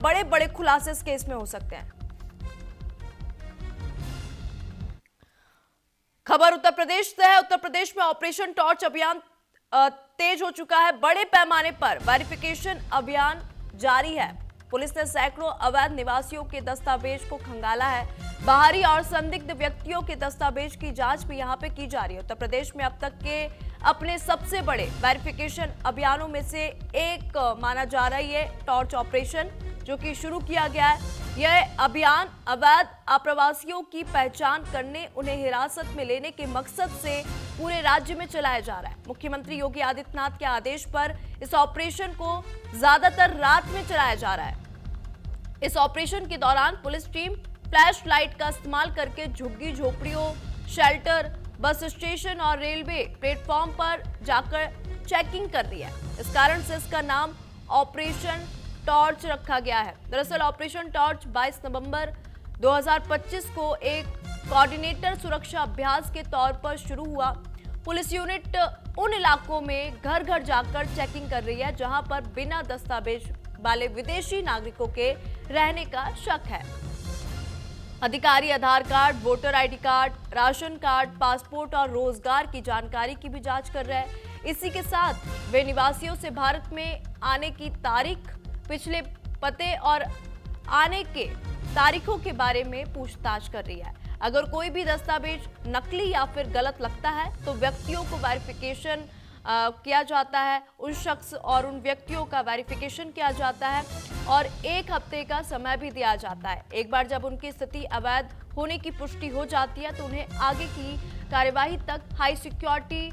बड़े बड़े खुलासे इस केस में हो सकते हैं। खबर उत्तर प्रदेश से है। उत्तर प्रदेश में ऑपरेशन टॉर्च अभियान तेज हो चुका है। बड़े पैमाने पर वेरिफिकेशन अभियान जारी है। पुलिस ने सैकड़ों अवैध निवासियों के दस्तावेज को खंगाला है। बाहरी और संदिग्ध व्यक्तियों के दस्तावेज की जांच भी यहां पे की जा रही है। उत्तर प्रदेश में अब तक के अपने सबसे बड़े वेरिफिकेशन अभियानों में से एक माना जा रहा है ये टॉर्च ऑपरेशन, जो कि शुरू किया गया है। यह अभियान अवैध आप्रवासियों की पहचान करने, उन्हें हिरासत में लेने के मकसद से पूरे राज्य में चलाया जा रहा है। मुख्यमंत्री योगी आदित्यनाथ के आदेश पर इस ऑपरेशन को ज्यादातर रात में चलाया जा रहा है। इस ऑपरेशन के दौरान पुलिस टीम फ्लैश लाइट का इस्तेमाल करके झुग्गी झोपड़ियों, शेल्टर, बस स्टेशन और रेलवे प्लेटफॉर्म पर जाकर चेकिंग कर रही है। इस कारण से इसका नाम ऑपरेशन टॉर्च रखा गया है। दरअसल ऑपरेशन टॉर्च 22 नवंबर 2025 को एक कोऑर्डिनेटर सुरक्षा अभ्यास के तौर पर शुरू हुआ। पुलिस यूनिट उन इलाकों में घर घर जाकर चेकिंग कर रही है जहां पर बिना दस्तावेज वाले विदेशी नागरिकों के रहने का शक है। अधिकारी Aadhaar card, voter ID card, ration card, passport और रोजगार की जानकारी की भी जांच कर रहे हैं। इसी के साथ वे निवासियों से भारत में आने की तारीख, पिछले पते और आने के तारीखों के बारे में पूछताछ कर रही है। अगर कोई भी दस्तावेज नकली या फिर गलत लगता है तो व्यक्तियों को वेरिफिकेशन किया जाता है। उन शख्स और उन व्यक्तियों का वेरिफिकेशन किया जाता है और 1 हफ्ते का समय भी दिया जाता है। एक बार जब उनकी स्थिति अवैध होने की पुष्टि हो जाती है तो उन्हें आगे की कार्यवाही तक हाई सिक्योरिटी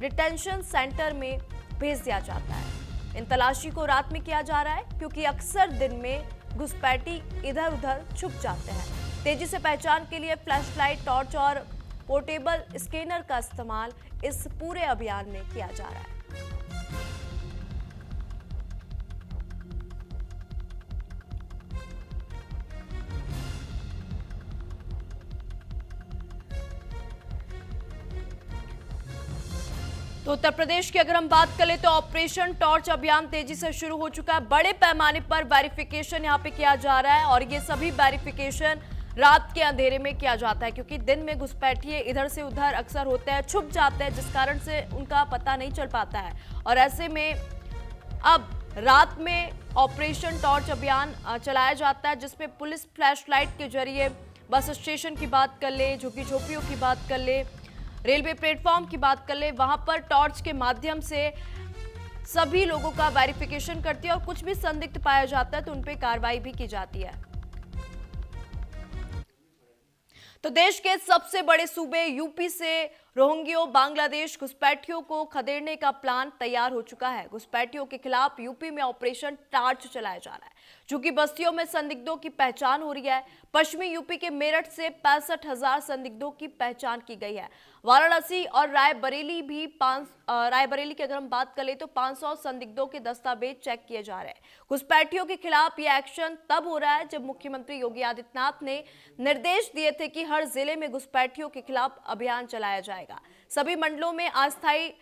डिटेंशन सेंटर में भेज दिया जाता है। इन तलाशी को रात में किया जा रहा है क्योंकि अक्सर दिन में घुसपैठी इधर उधर छुप जाते हैं। तेजी से पहचान के लिए फ्लैशलाइट, टॉर्च और पोर्टेबल स्कैनर का इस्तेमाल इस पूरे अभियान में किया जा रहा है। तो उत्तर प्रदेश की अगर हम बात करें तो ऑपरेशन टॉर्च अभियान तेजी से शुरू हो चुका है। बड़े पैमाने पर वेरिफिकेशन यहां पे किया जा रहा है और ये सभी वेरिफिकेशन रात के अंधेरे में किया जाता है क्योंकि दिन में घुसपैठिए इधर से उधर अक्सर होते हैं, छुप जाते हैं, जिस कारण से उनका पता नहीं चल पाता है। और ऐसे में अब रात में ऑपरेशन टॉर्च अभियान चलाया जाता है जिसमें पुलिस फ्लैशलाइट के जरिए बस स्टेशन की बात कर ले, झुग्गी झोपड़ियों की बात कर ले, रेलवे प्लेटफॉर्म की बात कर ले, वहां पर टॉर्च के माध्यम से सभी लोगों का वेरिफिकेशन करती है और कुछ भी संदिग्ध पाया जाता है तो उन पर कार्रवाई भी की जाती है। तो देश के सबसे बड़े सूबे यूपी से रोहिंग्यों, बांग्लादेश घुसपैठियों को खदेड़ने का प्लान तैयार हो चुका है। घुसपैठियों के खिलाफ यूपी में ऑपरेशन टॉर्च चलाया जा रहा है। चूंकि बस्तियों में संदिग्धों की पहचान हो रही है, पश्चिमी यूपी के मेरठ से 65,000 संदिग्धों की पहचान की गई है। वाराणसी और रायबरेली की अगर हम बात करें तो 500 संदिग्धों के दस्तावेज चेक किए जा रहे हैं। घुसपैठियों के खिलाफ यह एक्शन तब हो रहा है जब मुख्यमंत्री योगी आदित्यनाथ ने निर्देश दिए थे कि हर जिले में घुसपैठियों के खिलाफ अभियान चलाया जाएगा। सभी मंडलों में अस्थायी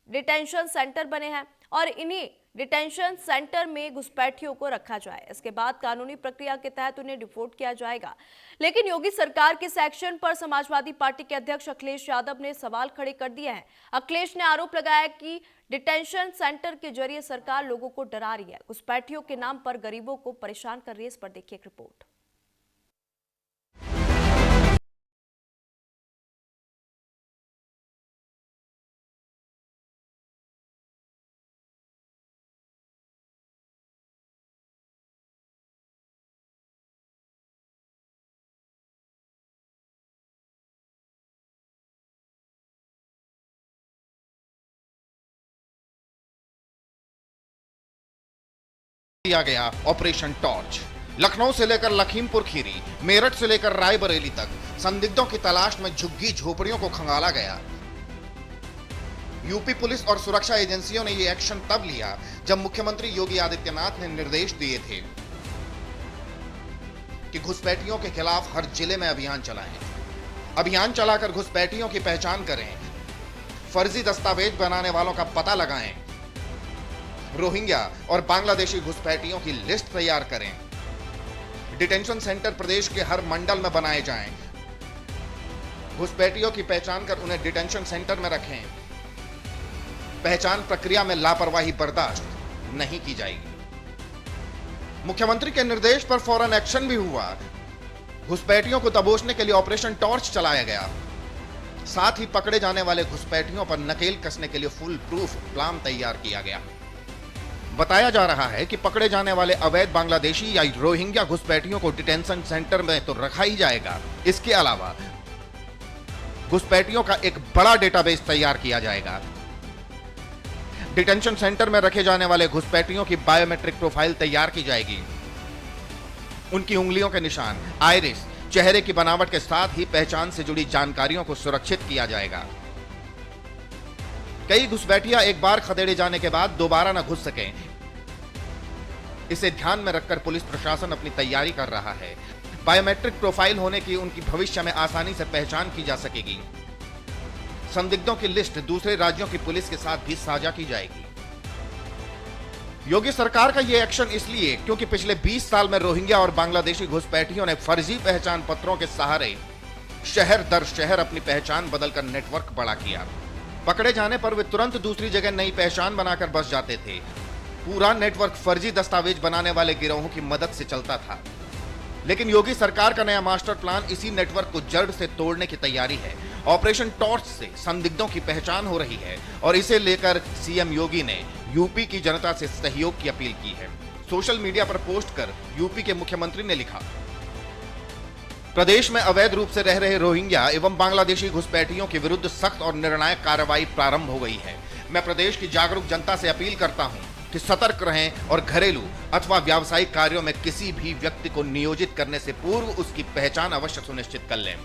डिटेंशन सेंटर बने हैं और इन्हीं डिटेंशन सेंटर में घुसपैठियों को रखा जाए। इसके बाद कानूनी प्रक्रिया के तहत उन्हें डिपोर्ट किया जाएगा। लेकिन योगी सरकार के इस एक्शन पर समाजवादी पार्टी के अध्यक्ष अखिलेश यादव ने सवाल खड़े कर दिए हैं। अखिलेश ने आरोप लगाया कि डिटेंशन सेंटर के जरिए सरकार लोगों को डरा रही है, घुसपैठियों के नाम पर गरीबों को परेशान कर रही है। इस पर देखिए एक रिपोर्ट। किया गया ऑपरेशन टॉर्च। लखनऊ से लेकर लखीमपुर खीरी, मेरठ से लेकर रायबरेली तक संदिग्धों की तलाश में झुग्गी झोपड़ियों को खंगाला गया। यूपी पुलिस और सुरक्षा एजेंसियों ने यह एक्शन तब लिया जब मुख्यमंत्री योगी आदित्यनाथ ने निर्देश दिए थे कि घुसपैठियों के खिलाफ हर जिले में अभियान चलाएं। अभियान चलाकर घुसपैठियों की पहचान करें, फर्जी दस्तावेज बनाने वालों का पता लगाएं, रोहिंग्या और बांग्लादेशी घुसपैठियों की लिस्ट तैयार करें। डिटेंशन सेंटर प्रदेश के हर मंडल में बनाए जाएं। घुसपैठियों की पहचान कर उन्हें डिटेंशन सेंटर में रखें। पहचान प्रक्रिया में लापरवाही बर्दाश्त नहीं की जाएगी। मुख्यमंत्री के निर्देश पर फौरन एक्शन भी हुआ। घुसपैठियों को दबोचने के लिए ऑपरेशन टॉर्च चलाया गया। साथ ही पकड़े जाने वाले घुसपैठियों पर नकेल कसने के लिए फुल प्रूफ प्लान तैयार किया गया। बताया जा रहा है कि पकड़े जाने वाले अवैध बांग्लादेशी या रोहिंग्या घुसपैठियों को डिटेंशन सेंटर में तो रखा ही जाएगा, इसके अलावा घुसपैठियों का एक बड़ा डेटाबेस तैयार किया जाएगा। डिटेंशन सेंटर में रखे जाने वाले घुसपैठियों की बायोमेट्रिक प्रोफाइल तैयार की जाएगी। उनकी उंगलियों के निशान, आइरिस, चेहरे की बनावट के साथ ही पहचान से जुड़ी जानकारियों को सुरक्षित किया जाएगा। कई घुसपैठिया एक बार खदेड़े जाने के बाद दोबारा न घुस सकें, इसे ध्यान में रखकर पुलिस प्रशासन अपनी तैयारी कर रहा है। बायोमेट्रिक प्रोफाइल होने की उनकी भविष्य में आसानी से पहचान की जा सकेगी। संदिग्धों की लिस्ट दूसरे राज्यों की पुलिस के साथ भी साझा की जाएगी। योगी सरकार का यह एक्शन इसलिए क्योंकि पिछले 20 साल में रोहिंग्या और बांग्लादेशी घुसपैठियों ने फर्जी पहचान पत्रों के सहारे शहर दर शहर अपनी पहचान बदलकर नेटवर्क बड़ा किया। पकड़े जाने पर वे तुरंत दूसरी जगह नई पहचान बनाकर बस जाते थे। पूरा नेटवर्क फर्जी दस्तावेज बनाने वाले गिरोहों की मदद से चलता था। लेकिन योगी सरकार का नया मास्टर प्लान इसी नेटवर्क को जड़ से तोड़ने की तैयारी है। ऑपरेशन टॉर्च से संदिग्धों की पहचान हो रही है और इसे लेकर सीएम योगी ने यूपी की जनता से सहयोग की अपील की है। सोशल मीडिया पर पोस्ट कर यूपी के मुख्यमंत्री ने लिखा, प्रदेश में अवैध रूप से रह रहे रोहिंग्या एवं बांग्लादेशी घुसपैठियों के विरुद्ध सख्त और निर्णायक कार्रवाई प्रारंभ हो गई है। मैं प्रदेश की जागरूक जनता से अपील करता हूं कि सतर्क रहें और घरेलू अथवा व्यावसायिक कार्यों में किसी भी व्यक्ति को नियोजित करने से पूर्व उसकी पहचान अवश्य सुनिश्चित कर लें।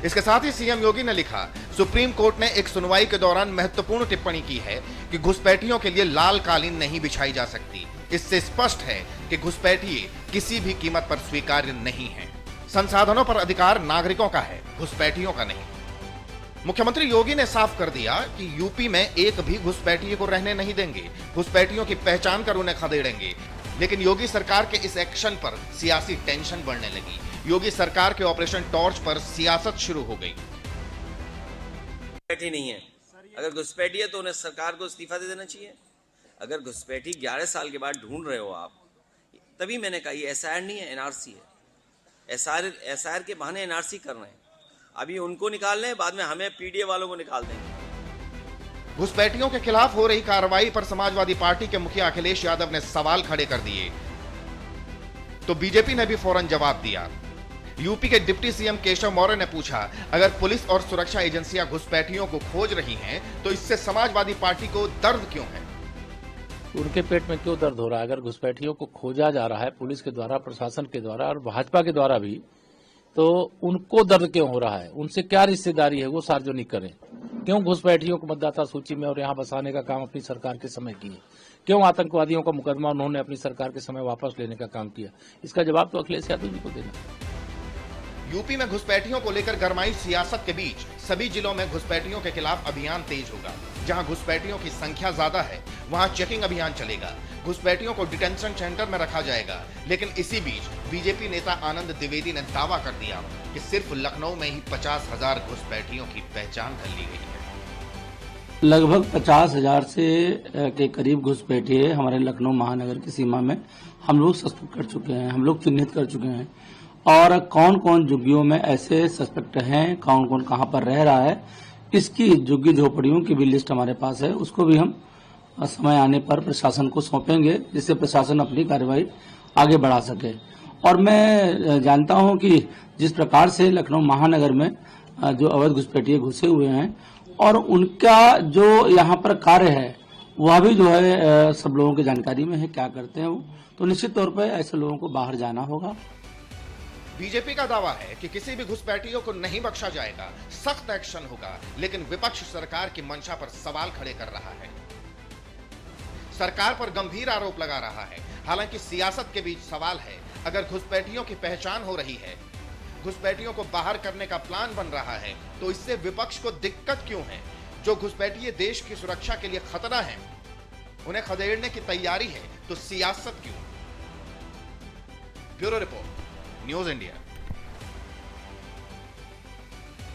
इसके साथ ही सीएम योगी ने लिखा, सुप्रीम कोर्ट ने एक सुनवाई के दौरान महत्वपूर्ण टिप्पणी की है कि घुसपैठियों के लिए लाल कालीन नहीं बिछाई जा सकती। इससे स्पष्ट है कि घुसपैठिए किसी भी कीमत पर स्वीकार्य नहीं है। संसाधनों पर अधिकार नागरिकों का है, घुसपैठियों का नहीं। मुख्यमंत्री योगी ने साफ कर दिया कि यूपी में एक भी घुसपैठिए को रहने नहीं देंगे। घुसपैठियों की पहचान कर उन्हें खदेड़ेंगे। लेकिन योगी सरकार के इस एक्शन पर सियासी टेंशन बढ़ने लगी। योगी सरकार के ऑपरेशन टॉर्च पर सियासत शुरू हो गई। घुसपैठी नहीं है, अगर घुसपैठी है तो उन्हें सरकार को इस्तीफा दे देना चाहिए। अगर घुसपैठी 11 साल के बाद ढूंढ रहे हो आप, तभी मैंने कहा ये एसआईआर नहीं है, एनआरसी है। एसआईआर के बहाने एनआरसी कर रहे हैं। अभी उनको निकाल लें, बाद में हमें पीडीए वालों को निकाल देंगे। घुसपैठियों के खिलाफ हो रही कार्रवाई पर समाजवादी पार्टी के मुखिया अखिलेश यादव ने सवाल खड़े कर दिए, तो बीजेपी ने भी फौरन जवाब दिया। यूपी के डिप्टी सीएम केशव मौर्य ने पूछा, अगर पुलिस और सुरक्षा एजेंसियां घुसपैठियों को खोज रही हैं, तो इससे समाजवादी पार्टी को दर्द क्यों है? उनके पेट में क्यों दर्द हो रहा है? अगर घुसपैठियों को खोजा जा रहा है पुलिस के द्वारा, प्रशासन के द्वारा और भाजपा के द्वारा भी, तो उनको दर्द क्यों हो रहा है? उनसे क्या रिश्तेदारी है, वो सार्वजनिक करें। क्यों घुसपैठियों को मतदाता सूची में और यहाँ बसाने का काम अपनी सरकार के समय किए? क्यों आतंकवादियों का मुकदमा उन्होंने अपनी सरकार के समय वापस लेने का काम किया? इसका जवाब तो अखिलेश यादव जी को देना। यूपी में घुसपैठियों को लेकर गरमाई सियासत के बीच सभी जिलों में घुसपैठियों के खिलाफ अभियान तेज होगा। जहां घुसपैठियों की संख्या ज्यादा है वहां चेकिंग अभियान चलेगा। घुसपैठियों को डिटेंशन सेंटर में रखा जाएगा। लेकिन इसी बीच बीजेपी नेता आनंद द्विवेदी ने दावा कर दिया कि सिर्फ लखनऊ में ही 50,000 घुसपैठियों की पहचान कर ली गई है। लगभग 50,000 से के करीब घुसपैठिए हमारे लखनऊ महानगर की सीमा में हम लोग सस्पेक्ट कर चुके हैं, हम लोग चिन्हित कर चुके हैं। और कौन कौन झुग्गियों में ऐसे सस्पेक्ट हैं, कौन कौन कहां पर रह रहा है, इसकी झुग्गी झोपड़ियों की भी लिस्ट हमारे पास है। उसको भी हम समय आने पर प्रशासन को सौंपेंगे, जिससे प्रशासन अपनी कार्रवाई आगे बढ़ा सके। और मैं जानता हूं कि जिस प्रकार से लखनऊ महानगर में जो अवैध घुसपैठिए घुसे हुए हैं और उनका जो यहाँ पर कार्य है वह भी जो है सब लोगों की जानकारी में है, क्या करते हैं वो। तो निश्चित तौर पर ऐसे लोगों को बाहर जाना होगा। बीजेपी का दावा है कि किसी भी घुसपैठियों को नहीं बख्शा जाएगा, सख्त एक्शन होगा। लेकिन विपक्ष सरकार की मंशा पर सवाल खड़े कर रहा है, सरकार पर गंभीर आरोप लगा रहा है। हालांकि सियासत के बीच सवाल है, अगर घुसपैठियों की पहचान हो रही है, घुसपैठियों को बाहर करने का प्लान बन रहा है, तो इससे विपक्ष को दिक्कत क्यों है? जो घुसपैठिए देश की सुरक्षा के लिए खतरा है, उन्हें खदेड़ने की तैयारी है तो सियासत क्यों? Bureau report, news India.